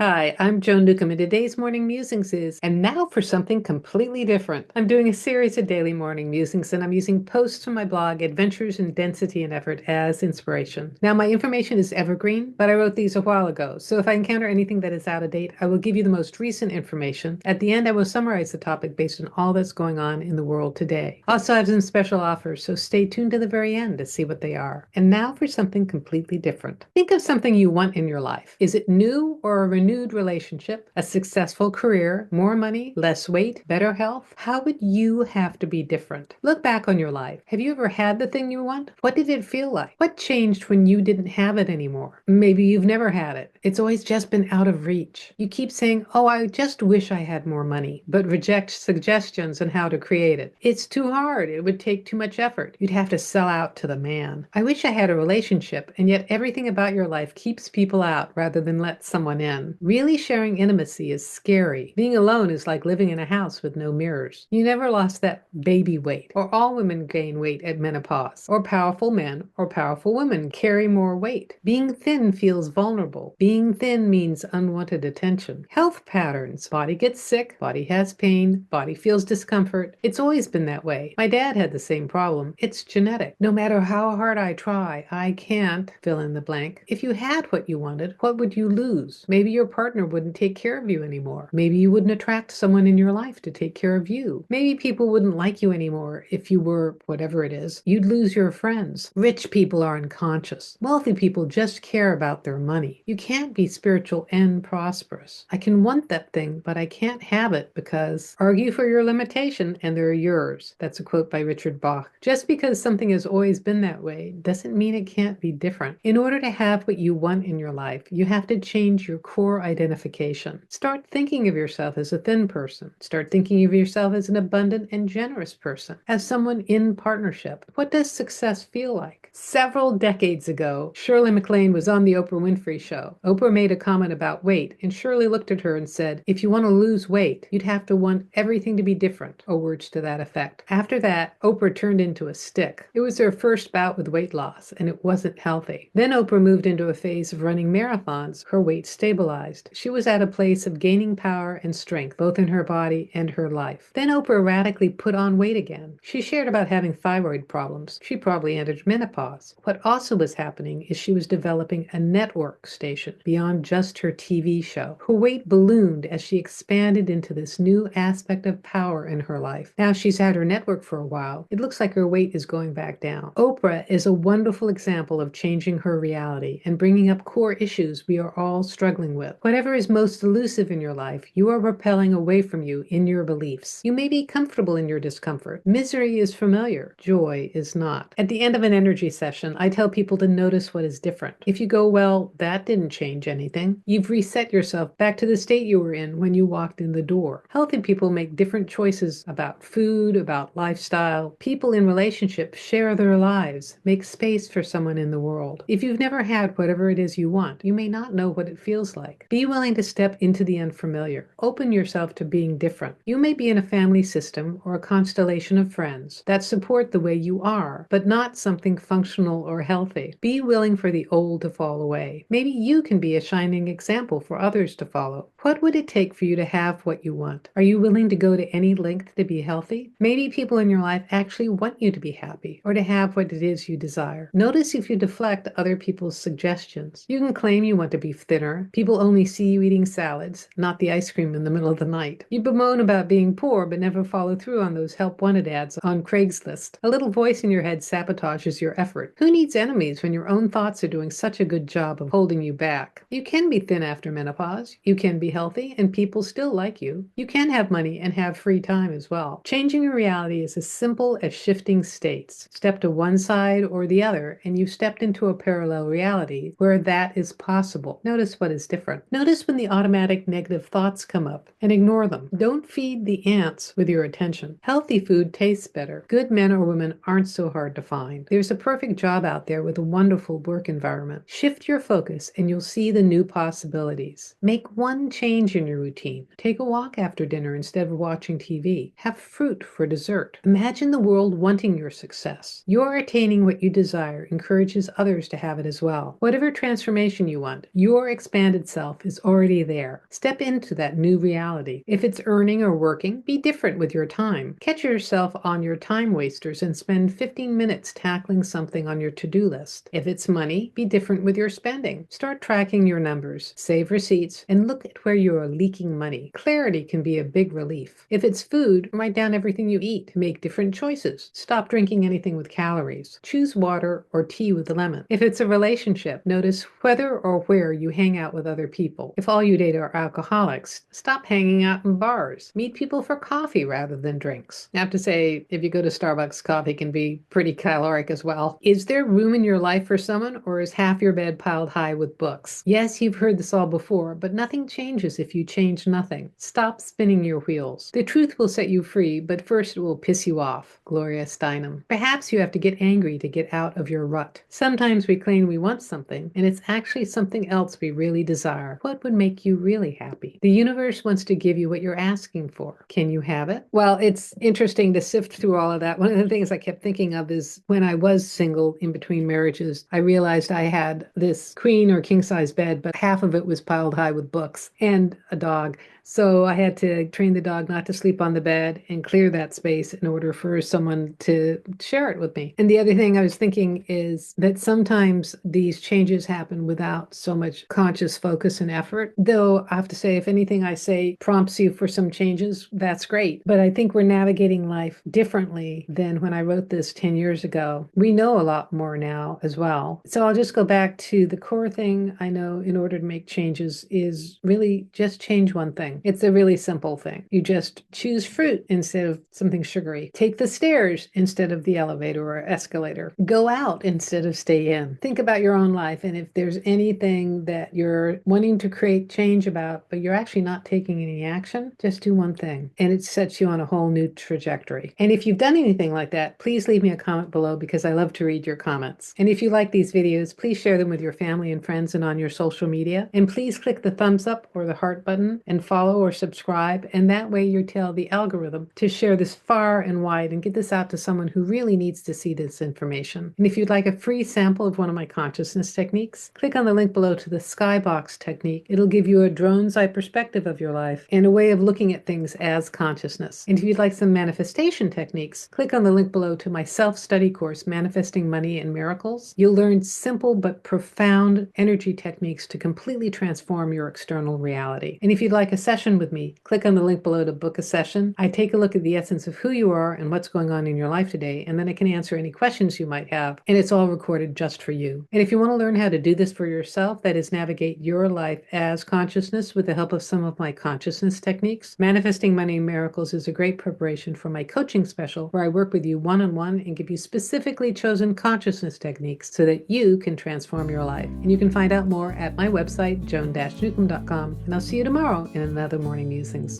Hi, I'm Joan Newcomb, and today's morning musings is, and now for something completely different. I'm doing a series of daily morning musings, and I'm using posts from my blog, Adventures in Density and Effort, as inspiration. Now, my information is evergreen, but I wrote these a while ago, so if I encounter anything that is out of date, I will give you the most recent information. At the end, I will summarize the topic based on all that's going on in the world today. Also, I have some special offers, so stay tuned to the very end to see what they are. And now for something completely different. Think of something you want in your life. Is it new or a renewed relationship, a successful career, more money, less weight, better health? How would you have to be different? Look back on your life. Have you ever had the thing you want? What did it feel like? What changed when you didn't have it anymore? Maybe you've never had it. It's always just been out of reach. You keep saying, "Oh, I just wish I had more money," but reject suggestions on how to create it. It's too hard. It would take too much effort. You'd have to sell out to the man. I wish I had a relationship, and yet everything about your life keeps people out rather than let someone in. Really sharing intimacy is scary. Being alone is like living in a house with no mirrors. You never lost that baby weight, or all women gain weight at menopause, or powerful men or powerful women carry more weight. Being thin feels vulnerable. Being thin means unwanted attention. Health patterns. Body gets sick, body has pain, body feels discomfort. It's always been that way. My dad had the same problem. It's genetic. No matter how hard I try, I can't fill in the blank. If you had what you wanted, what would you lose? Maybe your partner wouldn't take care of you anymore. Maybe you wouldn't attract someone in your life to take care of you. Maybe people wouldn't like you anymore if you were whatever it is. You'd lose your friends. Rich people are unconscious. Wealthy people just care about their money. You can't be spiritual and prosperous. I can want that thing, but I can't have it because argue for your limitation and they're yours. That's a quote by Richard Bach. Just because something has always been that way doesn't mean it can't be different. In order to have what you want in your life, you have to change your core identification. Start thinking of yourself as a thin person. Start thinking of yourself as an abundant and generous person, as someone in partnership. What does success feel like? Several decades ago, Shirley MacLaine was on the Oprah Winfrey Show. Oprah made a comment about weight, and Shirley looked at her and said, "If you want to lose weight, you'd have to want everything to be different," or words to that effect. After that, Oprah turned into a stick. It was her first bout with weight loss, and it wasn't healthy. Then Oprah moved into a phase of running marathons. Her weight stabilized. She was at a place of gaining power and strength, both in her body and her life. Then Oprah radically put on weight again. She shared about having thyroid problems. She probably entered menopause. What also was happening is she was developing a network station beyond just her TV show. Her weight ballooned as she expanded into this new aspect of power in her life. Now she's had her network for a while. It looks like her weight is going back down. Oprah is a wonderful example of changing her reality and bringing up core issues we are all struggling with. Whatever is most elusive in your life, you are repelling away from you in your beliefs. You may be comfortable in your discomfort. Misery is familiar. Joy is not. At the end of an energy session, I tell people to notice what is different. If you go, "Well, that didn't change anything," you've reset yourself back to the state you were in when you walked in the door. Healthy people make different choices about food, about lifestyle. People in relationships share their lives, make space for someone in the world. If you've never had whatever it is you want, you may not know what it feels like. Be willing to step into the unfamiliar. Open yourself to being different. You may be in a family system or a constellation of friends that support the way you are, but not something functional or healthy. Be willing for the old to fall away. Maybe you can be a shining example for others to follow. What would it take for you to have what you want? Are you willing to go to any length to be healthy? Maybe people in your life actually want you to be happy or to have what it is you desire. Notice if you deflect other people's suggestions. You can claim you want to be thinner. People only see you eating salads, not the ice cream in the middle of the night. You bemoan about being poor but never follow through on those help wanted ads on Craigslist. A little voice in your head sabotages your effort. Who needs enemies when your own thoughts are doing such a good job of holding you back? You can be thin after menopause. You can be healthy and people still like you. You can have money and have free time as well. Changing your reality is as simple as shifting states. Step to one side or the other and you've stepped into a parallel reality where that is possible. Notice what is different. Notice when the automatic negative thoughts come up and ignore them. Don't feed the ants with your attention. Healthy food tastes better. Good men or women aren't so hard to find. There's a perfect job out there with a wonderful work environment. Shift your focus and you'll see the new possibilities. Make one change in your routine. Take a walk after dinner instead of watching TV. Have fruit for dessert. Imagine the world wanting your success. Your attaining what you desire encourages others to have it as well. Whatever transformation you want, your expanded self yourself is already there. Step into that new reality. If it's earning or working, be different with your time. Catch yourself on your time wasters and spend 15 minutes tackling something on your to-do list. If it's money, be different with your spending. Start tracking your numbers, save receipts, and look at where you are leaking money. Clarity can be a big relief. If it's food, write down everything you eat. Make different choices. Stop drinking anything with calories. Choose water or tea with a lemon. If it's a relationship, notice whether or where you hang out with other people. If all you date are alcoholics, stop hanging out in bars. Meet people for coffee rather than drinks. I have to say, if you go to Starbucks, coffee can be pretty caloric as well. Is there room in your life for someone, or is half your bed piled high with books? Yes, you've heard this all before, but nothing changes if you change nothing. Stop spinning your wheels. The truth will set you free, but first it will piss you off. Gloria Steinem. Perhaps you have to get angry to get out of your rut. Sometimes we claim we want something, and it's actually something else we really desire. What would make you really happy? The universe wants to give you what you're asking for. Can you have it? Well, it's interesting to sift through all of that. One of the things I kept thinking of is when I was single in between marriages, I realized I had this queen or king size bed, but half of it was piled high with books and a dog. So I had to train the dog not to sleep on the bed and clear that space in order for someone to share it with me. And the other thing I was thinking is that sometimes these changes happen without so much conscious focus and effort. Though I have to say, if anything I say prompts you for some changes, that's great. But I think we're navigating life differently than when I wrote this 10 years ago. We know a lot more now as well. So I'll just go back to the core thing I know in order to make changes is really just change one thing. It's a really simple thing. You just choose fruit instead of something sugary. Take the stairs instead of the elevator or escalator. Go out instead of stay in. Think about your own life, and if there's anything that you're wanting to create change about, but you're actually not taking any action, just do one thing, and it sets you on a whole new trajectory. And if you've done anything like that, please leave me a comment below because I love to read your comments. And if you like these videos, please share them with your family and friends and on your social media. And please click the thumbs up or the heart button and follow or subscribe, and that way you tell the algorithm to share this far and wide and get this out to someone who really needs to see this information. And if you'd like a free sample of one of my consciousness techniques, click on the link below to the skybox technique. It'll give you a drone's eye perspective of your life and a way of looking at things as consciousness. And if you'd like some manifestation techniques, click on the link below to my self-study course, Manifesting Money and Miracles. You'll learn simple but profound energy techniques to completely transform your external reality. And if you'd like a session with me, click on the link below to book a session. I take a look at the essence of who you are and what's going on in your life today, and then I can answer any questions you might have, and it's all recorded just for you. And if you want to learn how to do this for yourself, that is navigate your life as consciousness with the help of some of my consciousness techniques, Manifesting Money and Miracles is a great preparation for my coaching special where I work with you one-on-one and give you specifically chosen consciousness techniques so that you can transform your life. And you can find out more at my website, joan-newcomb.com, and I'll see you tomorrow in another Morning Musings.